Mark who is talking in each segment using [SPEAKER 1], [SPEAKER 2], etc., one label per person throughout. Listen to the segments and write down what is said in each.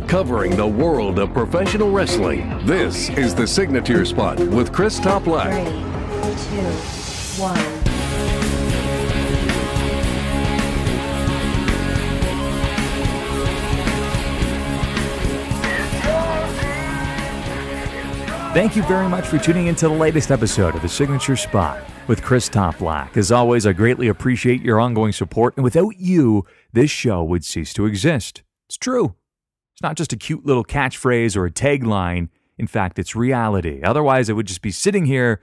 [SPEAKER 1] covering the world of professional wrestling. This is the Signature Spot with Chris Toplack.
[SPEAKER 2] 3, 2, 1.
[SPEAKER 3] Thank you very much for tuning into the latest episode of The Signature Spot with Chris Toplack. As always, I greatly appreciate your ongoing support, and without you, this show would cease to exist. It's true. It's not just a cute little catchphrase or a tagline. In fact, it's reality. Otherwise, I would just be sitting here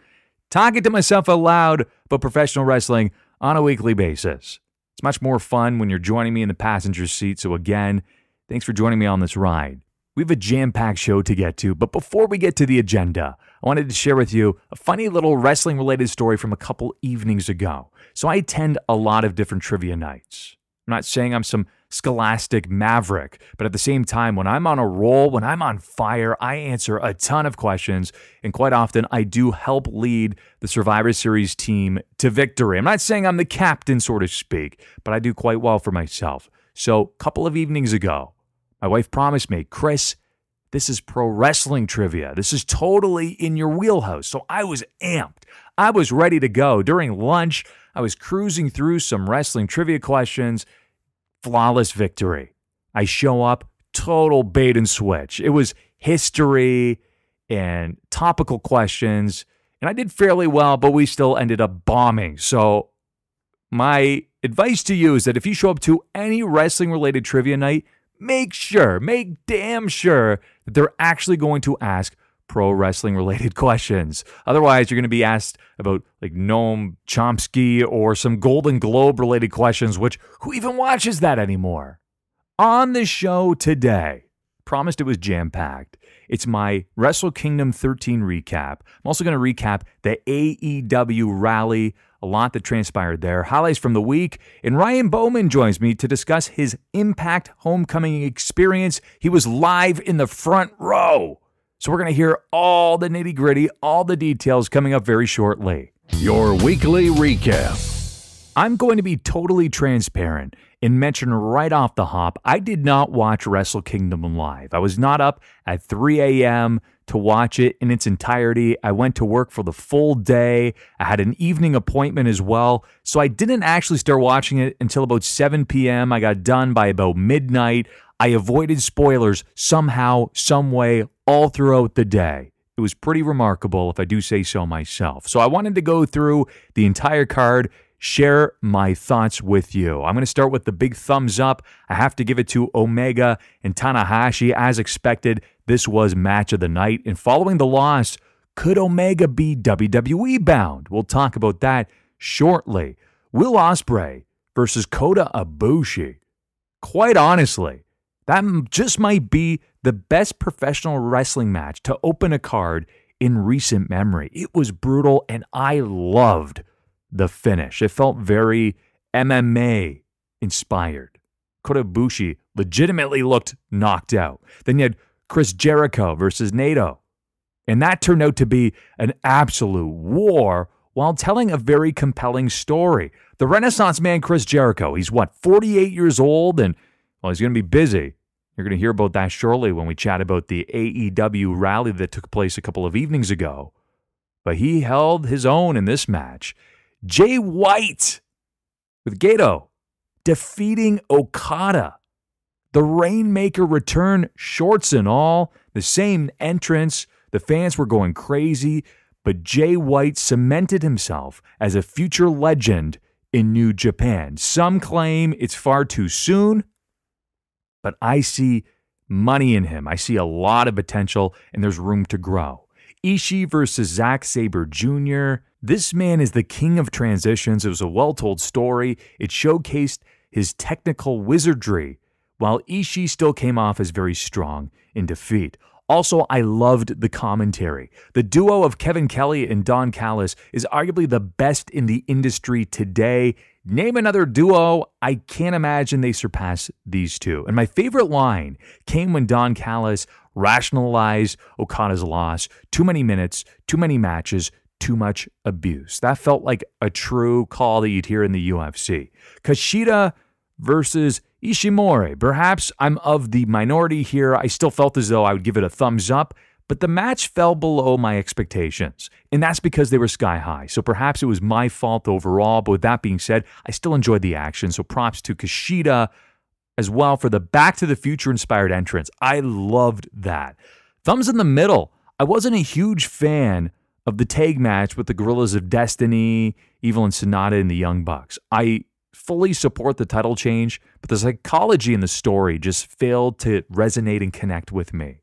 [SPEAKER 3] talking to myself out loud about professional wrestling on a weekly basis. It's much more fun when you're joining me in the passenger seat, so again, thanks for joining me on this ride. We have a jam-packed show to get to, but before we get to the agenda, I wanted to share with you a funny little wrestling-related story from a couple evenings ago. So I attend a lot of different trivia nights. I'm not saying I'm some scholastic maverick, but at the same time, when I'm on a roll, when I'm on fire, I answer a ton of questions, and quite often I do help lead the Survivor Series team to victory. I'm not saying I'm the captain, so to speak, but I do quite well for myself. So a couple of evenings ago, my wife promised me, Chris, this is pro wrestling trivia. This is totally in your wheelhouse. So I was amped. I was ready to go. During lunch, I was cruising through some wrestling trivia questions. Flawless victory. I show up, total bait and switch. It was history and topical questions, and I did fairly well, but we still ended up bombing. So my advice to you is that if you show up to any wrestling-related trivia night, make damn sure that they're actually going to ask pro wrestling related questions. Otherwise, you're going to be asked about like Noam Chomsky or some Golden Globe related questions, which who even watches that anymore? On the show today, promised it was jam-packed. It's my Wrestle Kingdom 13 recap. I'm also going to recap the AEW Rally, a lot that transpired there, highlights from the week, and Ryan Boman joins me to discuss his Impact Homecoming experience. He was live in the front row. So we're going to hear all the nitty-gritty, all the details coming up very shortly.
[SPEAKER 1] Your weekly recap.
[SPEAKER 3] I'm going to be totally transparent and mention right off the hop, I did not watch Wrestle Kingdom live. I was not up at 3 a.m. to watch it in its entirety. I went to work for the full day. I had an evening appointment as well. So I didn't actually start watching it until about 7 p.m. I got done by about midnight. I avoided spoilers somehow, some way, all throughout the day. It was pretty remarkable, if I do say so myself. So I wanted to go through the entire card, share my thoughts with you. I'm going to start with the big thumbs up. I have to give it to Omega and Tanahashi. As expected, this was match of the night. And following the loss, could Omega be WWE bound? We'll talk about that shortly. Will Ospreay versus Kota Ibushi. Quite honestly, that just might be the best professional wrestling match to open a card in recent memory. It was brutal, and I loved the finish. It felt very MMA inspired. Kota Ibushi legitimately looked knocked out. Then you had Chris Jericho versus Naito. And that turned out to be an absolute war while telling a very compelling story. The Renaissance man Chris Jericho, he's 48 years old, and well, he's going to be busy. You're going to hear about that shortly when we chat about the AEW Rally that took place a couple of evenings ago. But he held his own in this match. Jay White with Gato defeating Okada. The Rainmaker return, shorts and all, the same entrance. The fans were going crazy, but Jay White cemented himself as a future legend in New Japan. Some claim it's far too soon, but I see money in him. I see a lot of potential, and there's room to grow. Ishii versus Zack Sabre Jr. This man is the king of transitions. It was a well-told story. It showcased his technical wizardry, while Ishii still came off as very strong in defeat. Also, I loved the commentary. The duo of Kevin Kelly and Don Callis is arguably the best in the industry today. Name another duo, I can't imagine they surpass these two. And my favorite line came when Don Callis rationalized Okada's loss. Too many minutes, too many matches, too much abuse. That felt like a true call that you'd hear in the UFC. Kushida versus Ishimori. Perhaps I'm of the minority here. I still felt as though I would give it a thumbs up, but the match fell below my expectations, and that's because they were sky high. So perhaps it was my fault overall, but with that being said, I still enjoyed the action. So props to Kushida as well for the Back to the Future inspired entrance. I loved that. Thumbs in the middle. I wasn't a huge fan of the tag match with the Gorillas of Destiny, Evil and Sonata, and the Young Bucks. I fully support the title change, but the psychology in the story just failed to resonate and connect with me.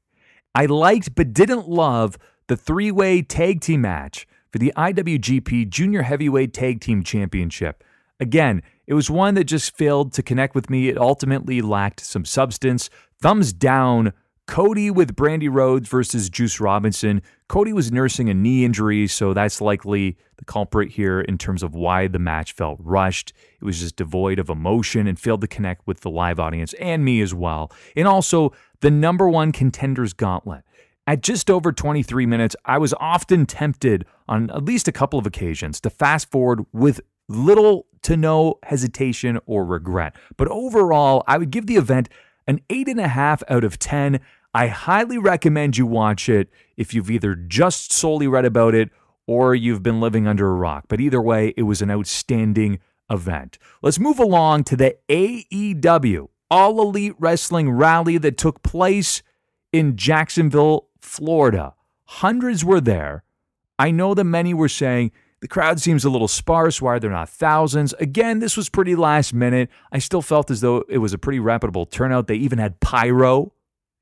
[SPEAKER 3] I liked but didn't love the three-way tag team match for the IWGP Junior Heavyweight Tag Team Championship. Again, it was one that just failed to connect with me. It ultimately lacked some substance. Thumbs down, Cody with Brandy Rhodes versus Juice Robinson. Cody was nursing a knee injury, so that's likely the culprit here in terms of why the match felt rushed. It was just devoid of emotion and failed to connect with the live audience and me as well. And also, the number one contenders gauntlet. At just over 23 minutes, I was often tempted on at least a couple of occasions to fast forward with little to no hesitation or regret. But overall, I would give the event an 8.5 out of 10. I highly recommend you watch it if you've either just solely read about it or you've been living under a rock. But either way, it was an outstanding event. Let's move along to the AEW All Elite Wrestling Rally that took place in Jacksonville, Florida. Hundreds were there. I know that many were saying, the crowd seems a little sparse. Why are there not thousands? Again, this was pretty last minute. I still felt as though it was a pretty reputable turnout. They even had pyro.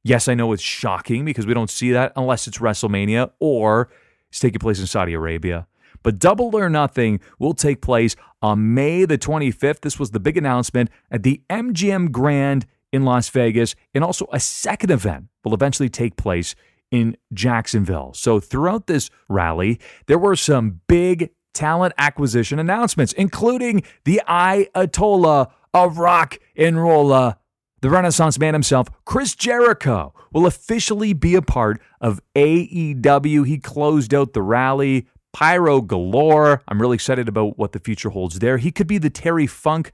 [SPEAKER 3] Yes, I know it's shocking because we don't see that unless it's WrestleMania or it's taking place in Saudi Arabia. But Double or Nothing will take place on May the 25th. This was the big announcement at the MGM Grand in Las Vegas. And also a second event will eventually take place in Jacksonville. So throughout this rally, there were some big talent acquisition announcements, including the Ayatollah of rock and roll, the Renaissance man himself, Chris Jericho, will officially be a part of AEW. He closed out the rally. Pyro galore. I'm really excited about what the future holds there. He could be the Terry Funk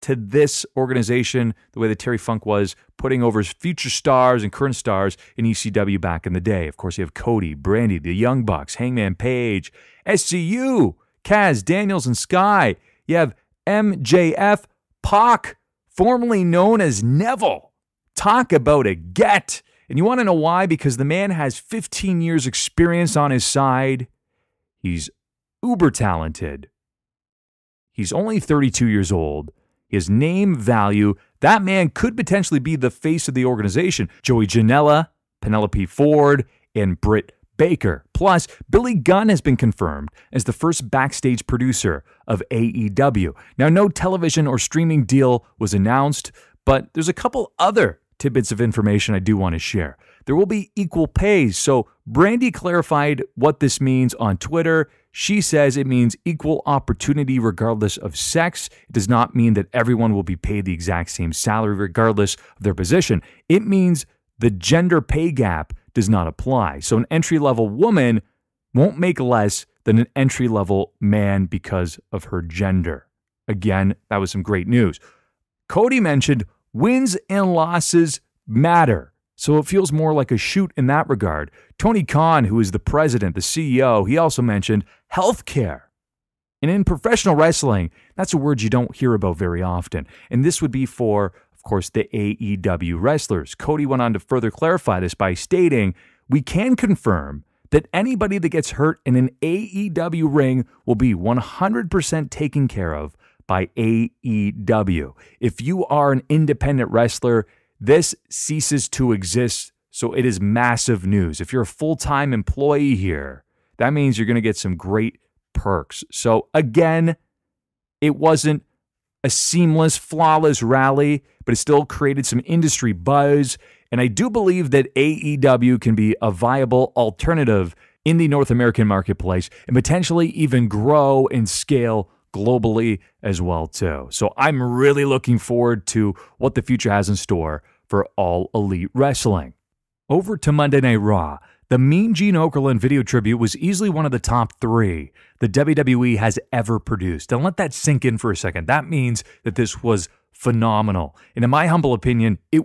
[SPEAKER 3] to this organization, the way that Terry Funk was putting over his future stars and current stars in ECW back in the day. Of course, you have Cody, Brandy, the Young Bucks, Hangman Page, SCU, Kaz, Daniels, and Sky. You have MJF, Pac, formerly known as Neville. Talk about a get. And you want to know why? Because the man has 15 years experience on his side. He's uber talented. He's only 32 years old. His name value, that man could potentially be the face of the organization. Joey Janela, Penelope Ford, and Britt Baker. Plus, Billy Gunn has been confirmed as the first backstage producer of AEW. Now, no television or streaming deal was announced, but there's a couple other tidbits of information I do want to share. There will be equal pay. So Brandy clarified what this means on Twitter. She says it means equal opportunity regardless of sex. It does not mean that everyone will be paid the exact same salary regardless of their position. It means the gender pay gap does not apply. So an entry-level woman won't make less than an entry-level man because of her gender. Again, that was some great news. Cody mentioned wins and losses matter. So it feels more like a shoot in that regard. Tony Khan, who is the president, the CEO, he also mentioned healthcare. And in professional wrestling, that's a word you don't hear about very often. And this would be for, of course, the AEW wrestlers. Cody went on to further clarify this by stating, we can confirm that anybody that gets hurt in an AEW ring will be 100% taken care of by AEW. If you are an independent wrestler, this ceases to exist, so it is massive news. If you're a full-time employee here, that means you're going to get some great perks. So again, it wasn't a seamless, flawless rally, but it still created some industry buzz, and I do believe that AEW can be a viable alternative in the North American marketplace and potentially even grow and scale globally as well too. So I'm really looking forward to what the future has in store for All Elite Wrestling. Over to Monday Night Raw. The Mean Gene Okerlund video tribute was easily one of the top 3 the WWE has ever produced. And let that sink in for a second. That means that this was phenomenal. And in my humble opinion, it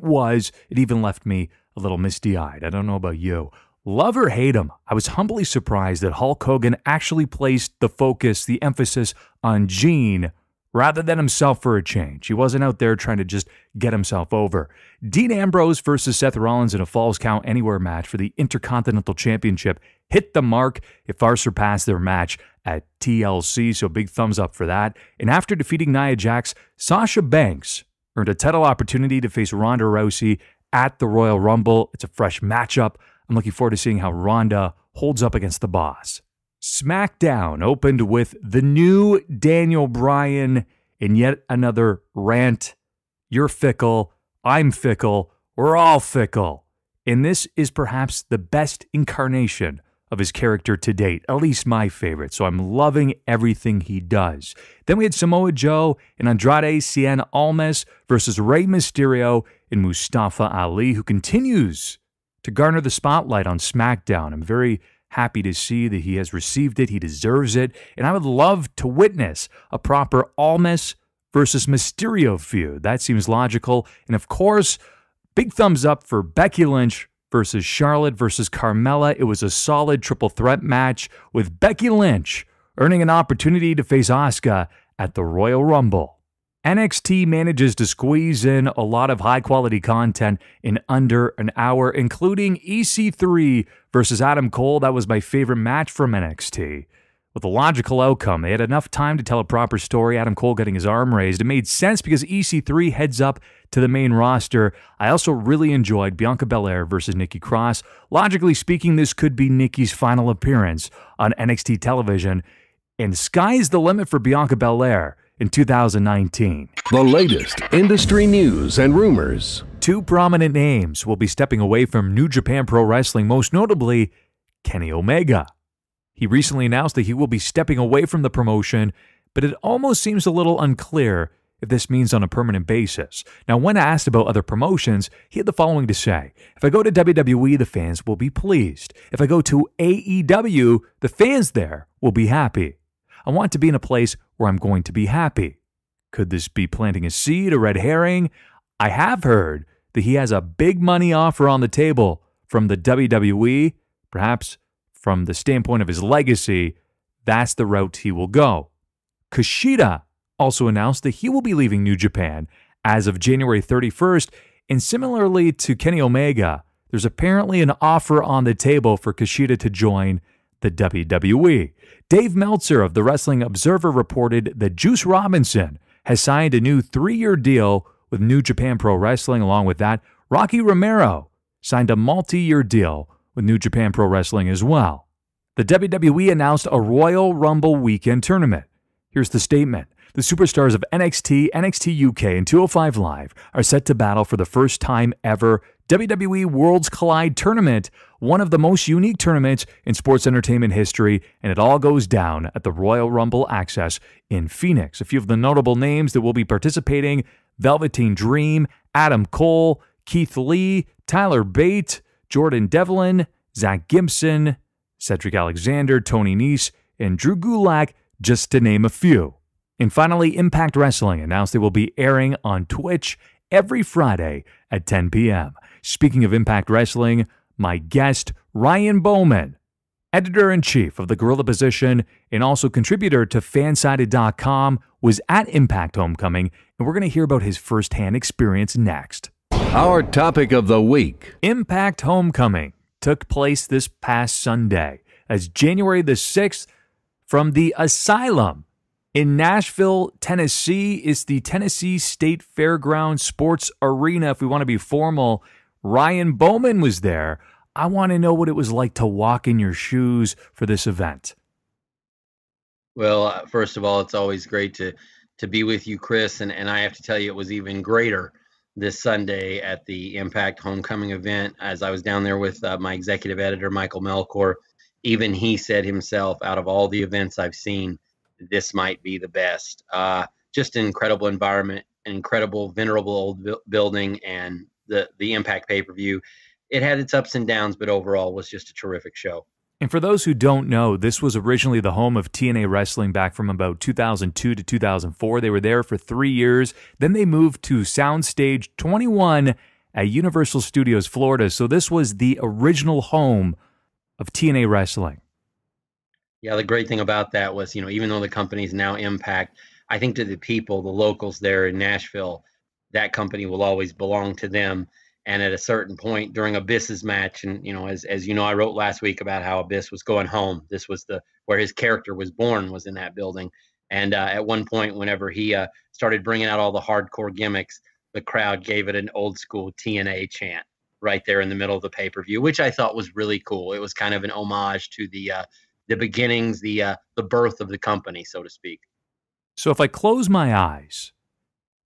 [SPEAKER 3] even left me a little misty-eyed. I don't know about you. Love or hate him, I was humbly surprised that Hulk Hogan actually placed the focus, the emphasis on Gene rather than himself for a change. He wasn't out there trying to just get himself over. Dean Ambrose versus Seth Rollins in a Falls Count Anywhere match for the Intercontinental Championship hit the mark. It far surpassed their match at TLC, so big thumbs up for that. And after defeating Nia Jax, Sasha Banks earned a title opportunity to face Ronda Rousey at the Royal Rumble. It's a fresh matchup. I'm looking forward to seeing how Ronda holds up against the Boss. SmackDown opened with the new Daniel Bryan in yet another rant. You're fickle, I'm fickle, we're all fickle. And this is perhaps the best incarnation of his character to date, at least my favorite. So I'm loving everything he does. Then we had Samoa Joe and Andrade Cien Almas versus Rey Mysterio and Mustafa Ali, who continues to garner the spotlight on SmackDown. I'm very happy to see that he has received it. He deserves it. And I would love to witness a proper Almas versus Mysterio feud. That seems logical. And of course, big thumbs up for Becky Lynch versus Charlotte versus Carmella. It was a solid triple threat match with Becky Lynch earning an opportunity to face Asuka at the Royal Rumble. NXT manages to squeeze in a lot of high-quality content in under an hour, including EC3 versus Adam Cole. That was my favorite match from NXT. With a logical outcome, they had enough time to tell a proper story, Adam Cole getting his arm raised. It made sense because EC3 heads up to the main roster. I also really enjoyed Bianca Belair versus Nikki Cross. Logically speaking, this could be Nikki's final appearance on NXT television. And sky's the limit for Bianca Belair in 2019.
[SPEAKER 1] The latest industry news and rumors.
[SPEAKER 3] Two prominent names will be stepping away from New Japan Pro Wrestling, most notably Kenny Omega. He recently announced that he will be stepping away from the promotion, but it almost seems a little unclear if this means on a permanent basis. Now, when asked about other promotions, he had the following to say: if I go to WWE, the fans will be pleased. If I go to AEW, the fans there will be happy. I want to be in a place where I'm going to be happy. Could this be planting a seed, a red herring? I have heard that he has a big money offer on the table from the WWE. Perhaps from the standpoint of his legacy, that's the route he will go. Kushida also announced that he will be leaving New Japan as of January 31st, and similarly to Kenny Omega, there's apparently an offer on the table for Kushida to join the WWE. Dave Meltzer of the Wrestling Observer reported that Juice Robinson has signed a new 3-year deal with New Japan Pro Wrestling. Along with that, Rocky Romero signed a multi-year deal with New Japan Pro Wrestling as well. The WWE announced a Royal Rumble weekend tournament. Here's the statement. The superstars of NXT, NXT UK, and 205 Live are set to battle for the first time ever WWE Worlds Collide Tournament, one of the most unique tournaments in sports entertainment history, and it all goes down at the Royal Rumble Access in Phoenix. A few of the notable names that will be participating: Velveteen Dream, Adam Cole, Keith Lee, Tyler Bate, Jordan Devlin, Zach Gibson, Cedric Alexander, Tony Nese, and Drew Gulak, just to name a few. And finally, Impact Wrestling announced they will be airing on Twitch every Friday at 10 p.m. Speaking of Impact Wrestling, my guest, Ryan Boman, editor-in-chief of the Gorilla Position and also contributor to Fansided.com, was at Impact Homecoming, and we're going to hear about his firsthand experience next.
[SPEAKER 1] Our topic of the week.
[SPEAKER 3] Impact Homecoming took place this past Sunday as January the 6th from the Asylum in Nashville, Tennessee. It's the Tennessee State Fairgrounds Sports Arena, if we want to be formal. Ryan Boman was there. I want to know what it was like to walk in your shoes for this event.
[SPEAKER 4] Well, first of all, it's always great to be with you, Chris, and I have to tell you, it was even greater this Sunday at the Impact Homecoming event. As I was down there with my executive editor, Michael Melkor, even he said himself, out of all the events I've seen, this might be the best. Just an incredible environment, an incredible, venerable old building, and the Impact pay-per-view. It had its ups and downs, but overall was just a terrific show.
[SPEAKER 3] And for those who don't know, this was originally the home of TNA Wrestling back from about 2002 to 2004. They were there for 3 years. Then they moved to Soundstage 21 at Universal Studios, Florida. So this was the original home of TNA Wrestling.
[SPEAKER 4] Yeah, the great thing about that was, even though the company's now Impact, I think to the people, the locals there in Nashville, that company will always belong to them. And at a certain point during Abyss's match, and as you know, I wrote last week about how Abyss was going home. This was where his character was born, was in that building. And at one point, whenever he started bringing out all the hardcore gimmicks, the crowd gave it an old school TNA chant right there in the middle of the pay-per-view, which I thought was really cool. It was kind of an homage to the beginnings, the birth of the company, so to speak.
[SPEAKER 3] So if I close my eyes,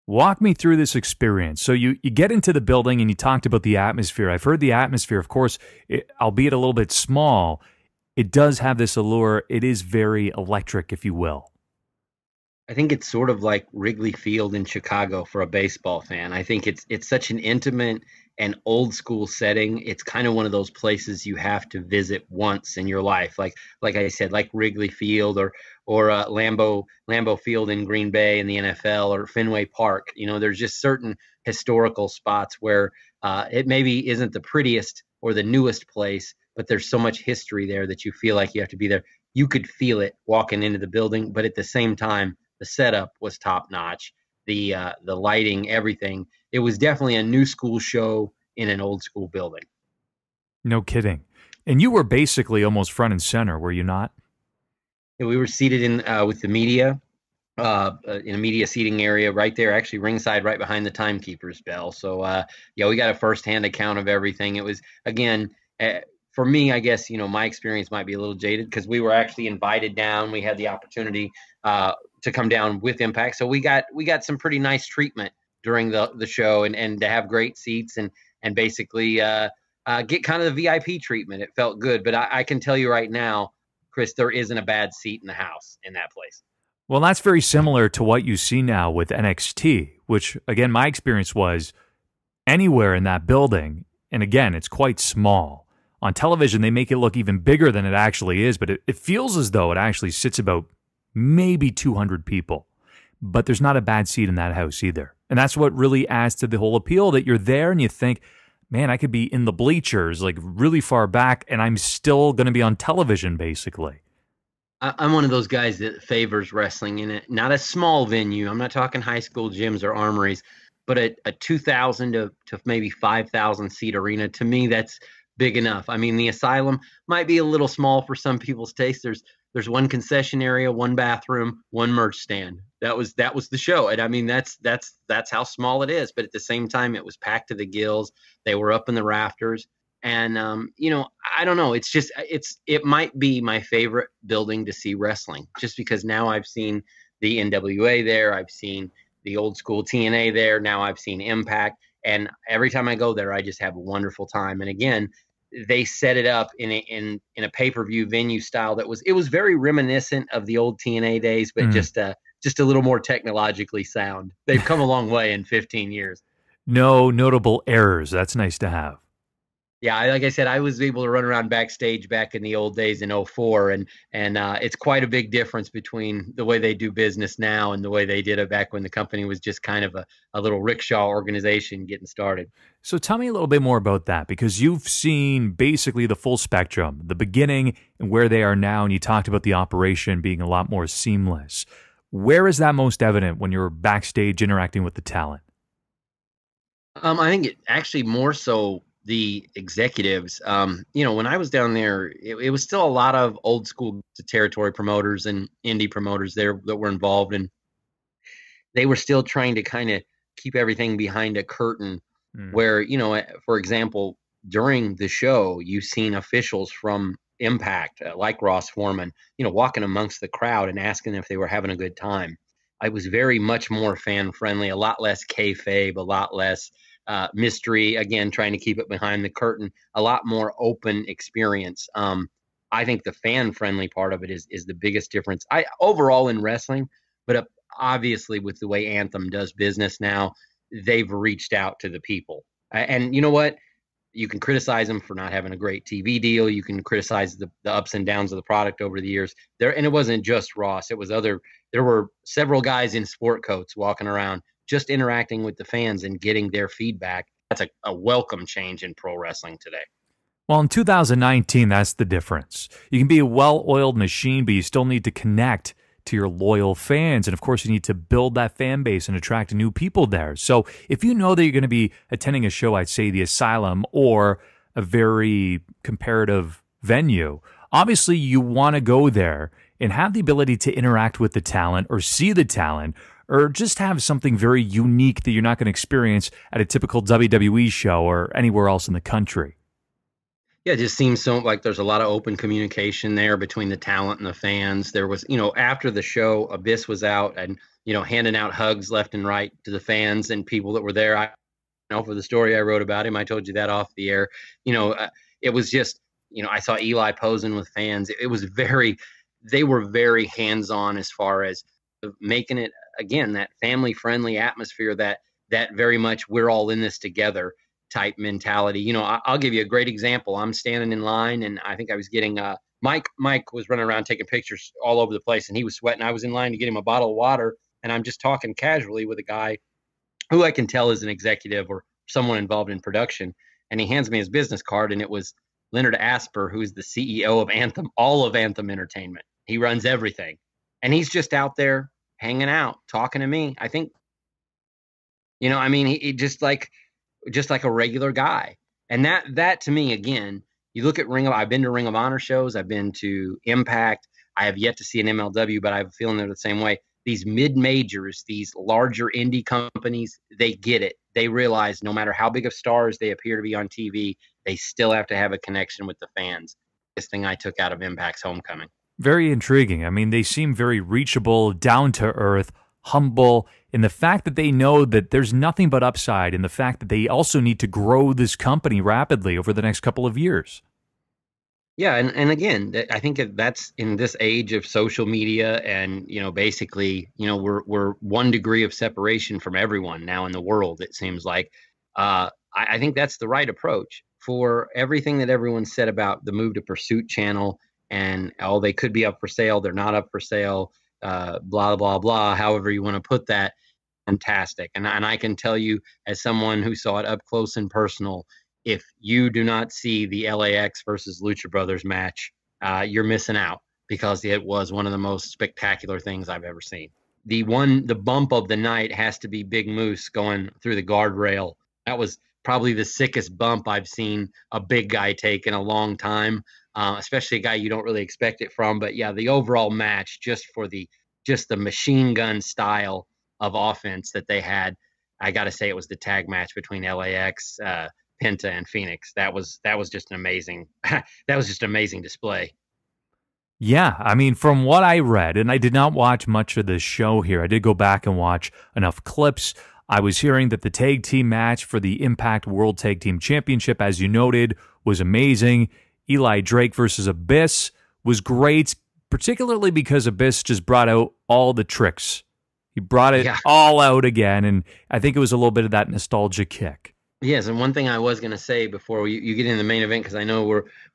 [SPEAKER 3] walk me through this experience. So you get into the building and you talked about the atmosphere. I've heard the atmosphere, of course, albeit a little bit small, it does have this allure. It is very electric, if you will.
[SPEAKER 4] I think it's sort of like Wrigley Field in Chicago for a baseball fan. I think it's such an intimate and old school setting. It's kind of one of those places you have to visit once in your life. Like I said, like Wrigley Field or Lambeau Field in Green Bay in the NFL, or Fenway Park. There's just certain historical spots where it maybe isn't the prettiest or the newest place, but there's so much history there that you feel like you have to be there. You could feel it walking into the building, but at the same time, the setup was top notch. The lighting, everything. It was definitely a new school show in an old school building.
[SPEAKER 3] No kidding. And you were basically almost front and center, were you not?
[SPEAKER 4] We were seated in with the media, in a media seating area right there, actually ringside, right behind the timekeeper's bell. So we got a firsthand account of everything. It was, again, for me, I guess, my experience might be a little jaded because we were actually invited down. We had the opportunity to come down with Impact. So we got some pretty nice treatment during the show, and to have great seats and basically get kind of the VIP treatment. It felt good. But I can tell you right now, Chris, there isn't a bad seat in the house in that place.
[SPEAKER 3] Well, that's very similar to what you see now with NXT, which, again, my experience was anywhere in that building. And again, it's quite small. On television, they make it look even bigger than it actually is, but it feels as though it actually sits about maybe 200 people. But there's not a bad seat in that house either. And that's what really adds to the whole appeal, that you're there and you think, man, I could be in the bleachers, like really far back, and I'm still going to be on television, basically.
[SPEAKER 4] I'm one of those guys that favors wrestling in it. Not a small venue. I'm not talking high school gyms or armories, but a 2,000 to maybe 5,000 seat arena. To me, that's big enough. I mean, the Asylum might be a little small for some people's taste. There's one concession area, one bathroom, one merch stand. That was the show. And I mean, that's how small it is. But at the same time, it was packed to the gills. They were up in the rafters. And, I don't know. It might be my favorite building to see wrestling, just because now I've seen the NWA there. I've seen the old school TNA there. Now I've seen Impact. And every time I go there, I just have a wonderful time. And again, they set it up in a pay-per-view venue style that was very reminiscent of the old TNA days, but just a little more technologically sound. They've come a long way in 15 years.
[SPEAKER 3] No notable errors. That's nice to have.
[SPEAKER 4] Yeah, like I said, I was able to run around backstage back in the old days in 04, and it's quite a big difference between the way they do business now and the way they did it back when the company was just kind of a little rickshaw organization getting started.
[SPEAKER 3] So tell me a little bit more about that, because you've seen basically the full spectrum, the beginning and where they are now, and you talked about the operation being a lot more seamless. Where is that most evident when you're backstage interacting with the talent?
[SPEAKER 4] I think it actually more so the executives. When I was down there, it was still a lot of old school territory promoters and indie promoters there that were involved, and they were still trying to kind of keep everything behind a curtain where, for example, during the show, you've seen officials from Impact, like Ross Foreman, walking amongst the crowd and asking if they were having a good time. I was very much more fan friendly, a lot less kayfabe, a lot less mystery, again, trying to keep it behind the curtain, a lot more open experience. I think the fan-friendly part of it is the biggest difference overall in wrestling, but obviously with the way Anthem does business now, they've reached out to the people. And you know what? You can criticize them for not having a great TV deal. You can criticize the ups and downs of the product over the years. And it wasn't just Ross. It was there were several guys in sport coats walking around, just interacting with the fans and getting their feedback. That's a welcome change in pro wrestling today.
[SPEAKER 3] Well, in 2019, that's the difference. You can be a well-oiled machine, but you still need to connect to your loyal fans. And of course, you need to build that fan base and attract new people there. So if you know that you're going to be attending a show, I'd say the Asylum or a very comparative venue, obviously you want to go there and have the ability to interact with the talent or see the talent or just have something very unique that you're not going to experience at a typical WWE show or anywhere else in the country.
[SPEAKER 4] Yeah, it just seems so like there's a lot of open communication there between the talent and the fans. There was, after the show, Abyss was out and, handing out hugs left and right to the fans and people that were there. For the story I wrote about him, I told you that off the air. It was just, I saw Eli posing with fans. They were very hands-on as far as making it, again, that family-friendly atmosphere that very much we're all in this together type mentality. I'll give you a great example. I'm standing in line and I think I was getting Mike was running around taking pictures all over the place and he was sweating. I was in line to get him a bottle of water and I'm just talking casually with a guy who I can tell is an executive or someone involved in production. And he hands me his business card and it was Leonard Asper, who's the CEO of Anthem, all of Anthem Entertainment. He runs everything. And he's just out there hanging out, talking to me. I think, he just like a regular guy. And that to me, again, you look at I've been to Ring of Honor shows. I've been to Impact. I have yet to see an MLW, but I have a feeling they're the same way. These mid-majors, these larger indie companies, they get it. They realize no matter how big of stars they appear to be on TV, they still have to have a connection with the fans. This thing I took out of Impact's Homecoming.
[SPEAKER 3] Very intriguing. I mean, they seem very reachable, down to earth, humble, in the fact that they know that there's nothing but upside, and the fact that they also need to grow this company rapidly over the next couple of years.
[SPEAKER 4] Yeah, and again, I think that's in this age of social media, and basically, we're 1 degree of separation from everyone now in the world. It seems like I think that's the right approach for everything that everyone said about the move to Pursuit Channel, and they could be up for sale, they're not up for sale. Blah, blah, blah, however you want to put that, fantastic. And I can tell you, as someone who saw it up close and personal, if you do not see the LAX versus Lucha Brothers match, you're missing out because it was one of the most spectacular things I've ever seen. The bump of the night has to be Big Moose going through the guardrail. That was probably the sickest bump I've seen a big guy take in a long time. Especially a guy you don't really expect it from. But yeah, the overall match, just the machine gun style of offense that they had, I got to say it was the tag match between LAX, Penta, and Phoenix. That was just an amazing display.
[SPEAKER 3] Yeah, I mean, from what I read, and I did not watch much of this show here, I did go back and watch enough clips. I was hearing that the tag team match for the Impact World Tag Team Championship, as you noted, was amazing. Eli Drake versus Abyss was great, particularly because Abyss just brought out all the tricks. He brought it all out again, and I think it was a little bit of that nostalgia kick.
[SPEAKER 4] Yes, and one thing I was going to say before you get into the main event, because I know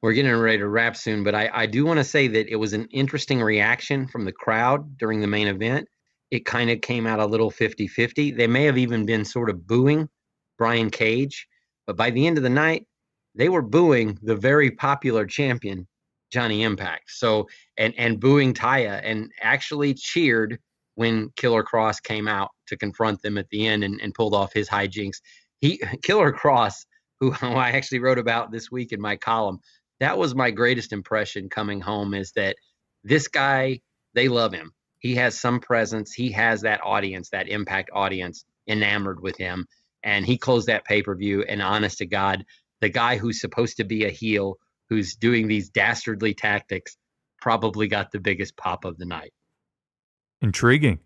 [SPEAKER 4] we're getting ready to wrap soon, but I do want to say that it was an interesting reaction from the crowd during the main event. It kind of came out a little 50-50. They may have even been sort of booing Brian Cage, but by the end of the night, they were booing the very popular champion, Johnny Impact. So, and booing Taya, and actually cheered when Killer Cross came out to confront them at the end and pulled off his hijinks. Killer Cross, who I actually wrote about this week in my column, that was my greatest impression coming home, is that this guy, they love him. He has some presence. He has that audience, that Impact audience, enamored with him. And he closed that pay-per-view, and honest to God, the guy who's supposed to be a heel, who's doing these dastardly tactics, probably got the biggest pop of the night.
[SPEAKER 3] Intriguing.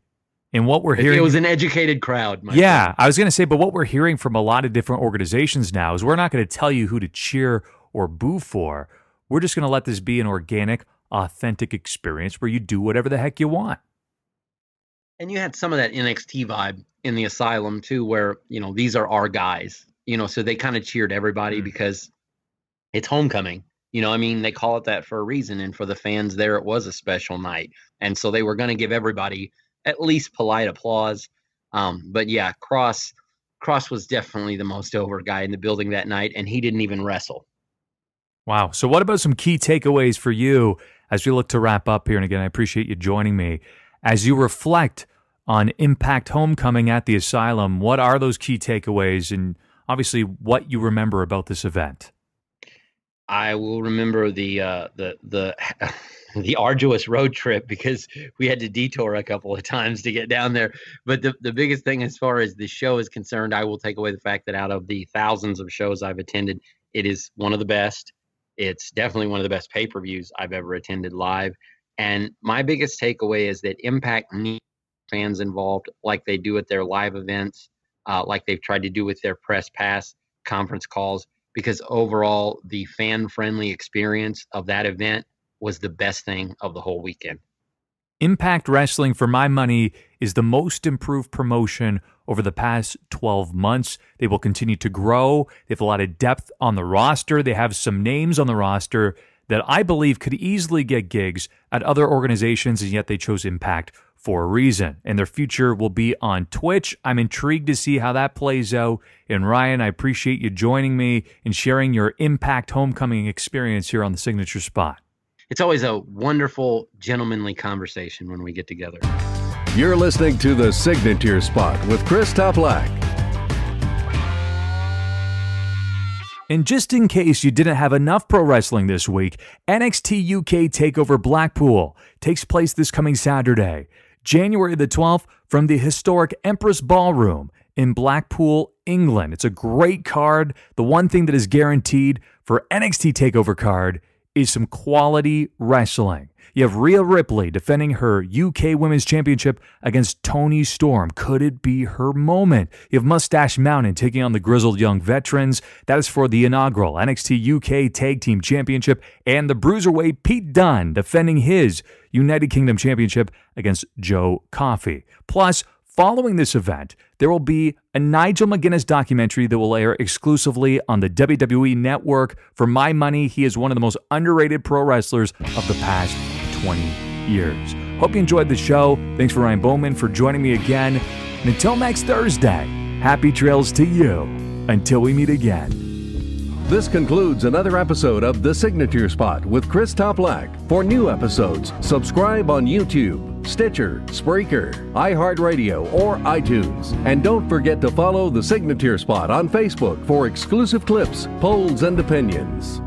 [SPEAKER 3] And what we're hearing...
[SPEAKER 4] It was an educated crowd.
[SPEAKER 3] Yeah, I was going to say, but what we're hearing from a lot of different organizations now is we're not going to tell you who to cheer or boo for. We're just going to let this be an organic, authentic experience where you do whatever the heck you want.
[SPEAKER 4] And you had some of that NXT vibe in the Asylum, too, where, these are our guys. so they kind of cheered everybody because it's homecoming. I mean, they call it that for a reason. And for the fans there, it was a special night. And so they were going to give everybody at least polite applause. But yeah, Cross was definitely the most over guy in the building that night, and he didn't even wrestle.
[SPEAKER 3] Wow. So what about some key takeaways for you as we look to wrap up here? And again, I appreciate you joining me. As you reflect on Impact Homecoming at the Asylum, what are those key takeaways and obviously what you remember about this event?
[SPEAKER 4] I will remember the arduous road trip because we had to detour a couple of times to get down there. But the biggest thing as far as the show is concerned, I will take away the fact that out of the thousands of shows I've attended, it is one of the best. It's definitely one of the best pay-per-views I've ever attended live. And my biggest takeaway is that Impact needs fans involved like they do at their live events, like they've tried to do with their press pass conference calls, because overall the fan-friendly experience of that event was the best thing of the whole weekend.
[SPEAKER 3] Impact Wrestling, for my money, is the most improved promotion over the past 12 months. They will continue to grow. They have a lot of depth on the roster. They have some names on the roster that I believe could easily get gigs at other organizations, and yet they chose Impact for a reason. And their future will be on Twitch. I'm intrigued to see how that plays out. And Ryan, I appreciate you joining me and sharing your Impact Homecoming experience here on the Signature Spot.
[SPEAKER 4] It's always a wonderful, gentlemanly conversation when we get together.
[SPEAKER 1] You're listening to The Signature Spot with Chris Toplack.
[SPEAKER 3] And just in case you didn't have enough pro wrestling this week, NXT UK TakeOver Blackpool takes place this coming Saturday, January the 12th, from the historic Empress Ballroom in Blackpool, England. It's a great card. The one thing that is guaranteed for NXT TakeOver card is some quality wrestling. You have Rhea Ripley defending her UK Women's Championship against Toni Storm. Could it be her moment? You have Mustache Mountain taking on the Grizzled Young Veterans. That is for the inaugural NXT UK Tag Team Championship. And the Bruiserweight Pete Dunne defending his United Kingdom Championship against Joe Coffey. Plus, following this event, there will be a Nigel McGuinness documentary that will air exclusively on the WWE Network. For my money, he is one of the most underrated pro wrestlers of the past 20 years. Hope you enjoyed the show. Thanks for Ryan Boman for joining me again. And until next Thursday, happy trails to you until we meet again.
[SPEAKER 1] This concludes another episode of The Signature Spot with Chris Toplack. For new episodes, subscribe on YouTube, Stitcher, Spreaker, iHeartRadio, or iTunes. And don't forget to follow The Signature Spot on Facebook for exclusive clips, polls, and opinions.